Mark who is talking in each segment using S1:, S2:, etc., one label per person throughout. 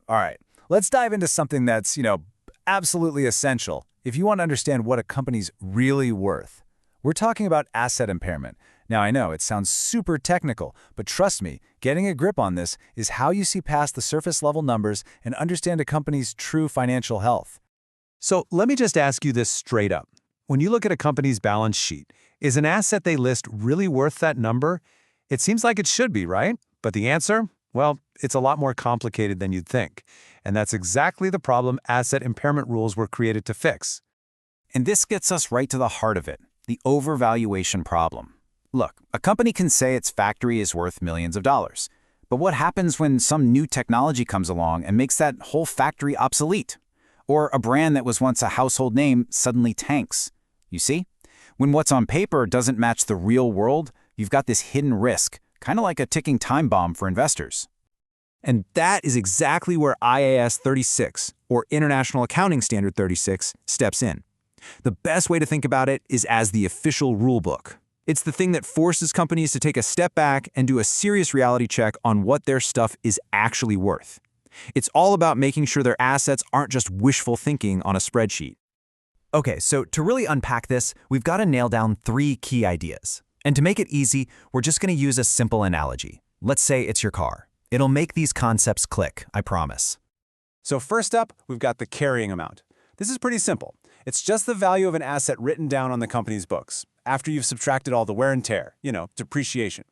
S1: All right, let's dive into something that's, absolutely essential if you want to understand what a company's really worth. We're talking about asset impairment. Now, I know it sounds super technical, but trust me, getting a grip on this is how you see past the surface level numbers and understand a company's true financial health.
S2: So let me just ask you this straight up. When you look at a company's balance sheet, is an asset they list really worth that number? It seems like it should be, right? But the answer? Well, it's a lot more complicated than you'd think. And that's exactly the problem asset impairment rules were created to fix.
S3: And this gets us right to the heart of it, the overvaluation problem. Look, a company can say its factory is worth millions of dollars. But what happens when some new technology comes along and makes that whole factory obsolete? Or a brand that was once a household name suddenly tanks? You see? When what's on paper doesn't match the real world, you've got this hidden risk, kind of like a ticking time bomb for investors.
S2: And that is exactly where IAS 36, or International Accounting Standard 36, steps in. The best way to think about it is as the official rulebook. It's the thing that forces companies to take a step back and do a serious reality check on what their stuff is actually worth. It's all about making sure their assets aren't just wishful thinking on a spreadsheet.
S4: Okay, so to really unpack this, we've got to nail down 3 key ideas. And to make it easy, we're just going to use a simple analogy. Let's say it's your car. It'll make these concepts click, I promise.
S2: So first up, we've got the carrying amount. This is pretty simple. It's just the value of an asset written down on the company's books, after you've subtracted all the wear and tear, depreciation.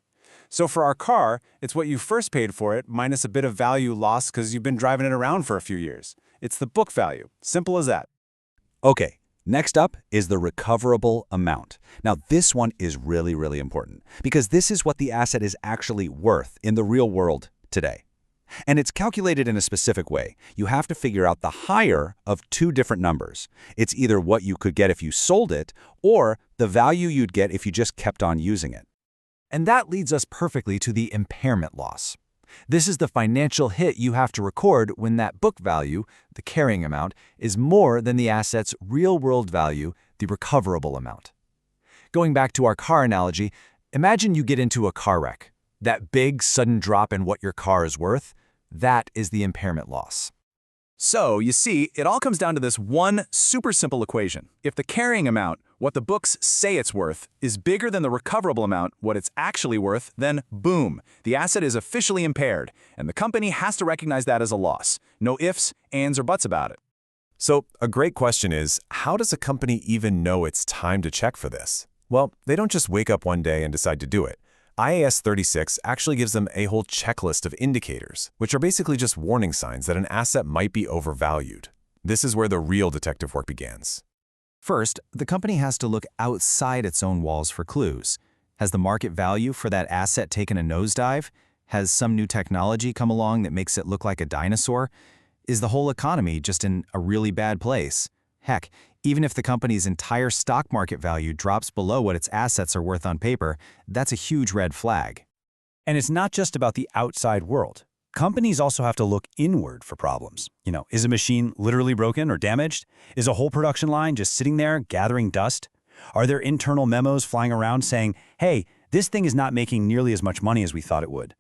S2: So for our car, it's what you first paid for it minus a bit of value lost because you've been driving it around for a few years. It's the book value. Simple as that.
S5: Okay, next up is the recoverable amount. Now, this one is really, really important because this is what the asset is actually worth in the real world today. And it's calculated in a specific way. You have to figure out the higher of 2 different numbers. It's either what you could get if you sold it or the value you'd get if you just kept on using it.
S4: And that leads us perfectly to the impairment loss. This is the financial hit you have to record when that book value, the carrying amount, is more than the asset's real-world value, the recoverable amount. Going back to our car analogy, imagine you get into a car wreck. That big, sudden drop in what your car is worth, that is the impairment loss.
S1: So, you see, it all comes down to this one super simple equation. If the carrying amount, what the books say it's worth, is bigger than the recoverable amount, what it's actually worth, then boom, the asset is officially impaired, and the company has to recognize that as a loss. No ifs, ands, or buts about it.
S6: So, a great question is, how does a company even know it's time to check for this? Well, they don't just wake up one day and decide to do it. IAS 36 actually gives them a whole checklist of indicators, which are basically just warning signs that an asset might be overvalued. This is where the real detective work begins.
S4: First, the company has to look outside its own walls for clues. Has the market value for that asset taken a nosedive? Has some new technology come along that makes it look like a dinosaur? Is the whole economy just in a really bad place? Heck, even if the company's entire stock market value drops below what its assets are worth on paper, that's a huge red flag.
S7: And it's not just about the outside world. Companies also have to look inward for problems. Is a machine literally broken or damaged? Is a whole production line just sitting there gathering dust? Are there internal memos flying around saying, hey, this thing is not making nearly as much money as we thought it would?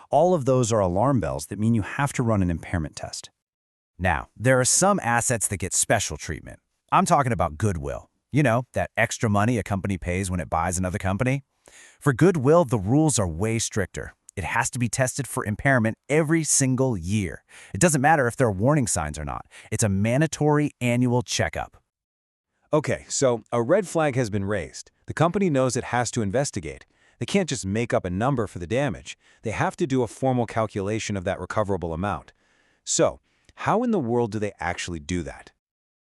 S7: All of those are alarm bells that mean you have to run an impairment test.
S4: Now, there are some assets that get special treatment. I'm talking about goodwill. That extra money a company pays when it buys another company. For goodwill, the rules are way stricter. It has to be tested for impairment every single year. It doesn't matter if there are warning signs or not. It's a mandatory annual checkup.
S2: Okay, so a red flag has been raised. The company knows it has to investigate. They can't just make up a number for the damage. They have to do a formal calculation of that recoverable amount. So, how in the world do they actually do that?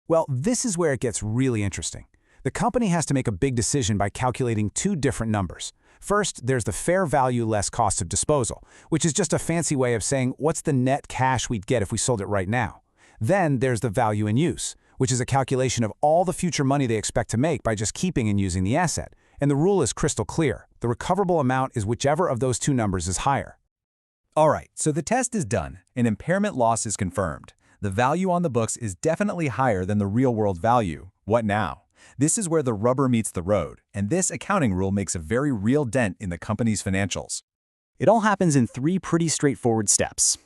S1: Well, this is where it gets really interesting. The company has to make a big decision by calculating 2 different numbers. First, there's the fair value less cost of disposal, which is just a fancy way of saying what's the net cash we'd get if we sold it right now. Then there's the value in use, which is a calculation of all the future money they expect to make by just keeping and using the asset. And the rule is crystal clear. The recoverable amount is whichever of those 2 numbers is higher.
S8: All right, so the test is done. An impairment loss is confirmed. The value on the books is definitely higher than the real-world value. What now? This is where the rubber meets the road, and this accounting rule makes a very real dent in the company's financials.
S7: It all happens in 3 pretty straightforward steps.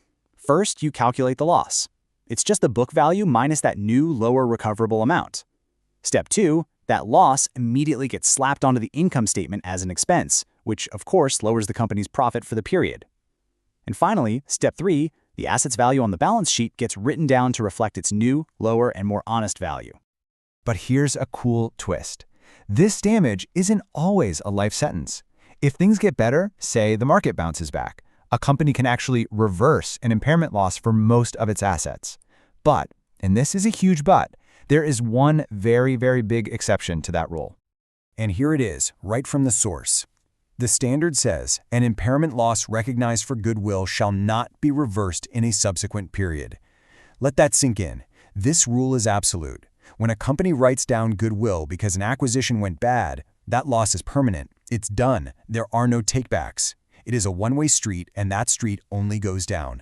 S3: First, you calculate the loss. It's just the book value minus that new, lower recoverable amount. Step 2, that loss immediately gets slapped onto the income statement as an expense, which of course lowers the company's profit for the period. And finally, step 3, the asset's value on the balance sheet gets written down to reflect its new, lower, and more honest value.
S8: But here's a cool twist. This damage isn't always a life sentence. If things get better, say the market bounces back, a company can actually reverse an impairment loss for most of its assets. But, and this is a huge but, there is one very, very big exception to that rule.
S1: And here it is, right from the source. The standard says, an impairment loss recognized for goodwill shall not be reversed in a subsequent period. Let that sink in. This rule is absolute. When a company writes down goodwill because an acquisition went bad, that loss is permanent. It's done. There are no takebacks. It is a one-way street, and that street only goes down.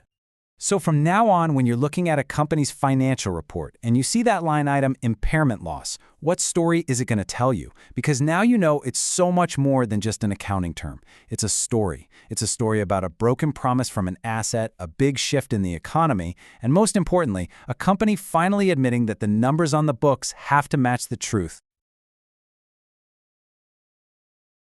S2: So from now on, when you're looking at a company's financial report and you see that line item impairment loss, what story is it going to tell you? Because now you know it's so much more than just an accounting term. It's a story. It's a story about a broken promise from an asset, a big shift in the economy, and most importantly, a company finally admitting that the numbers on the books have to match the truth.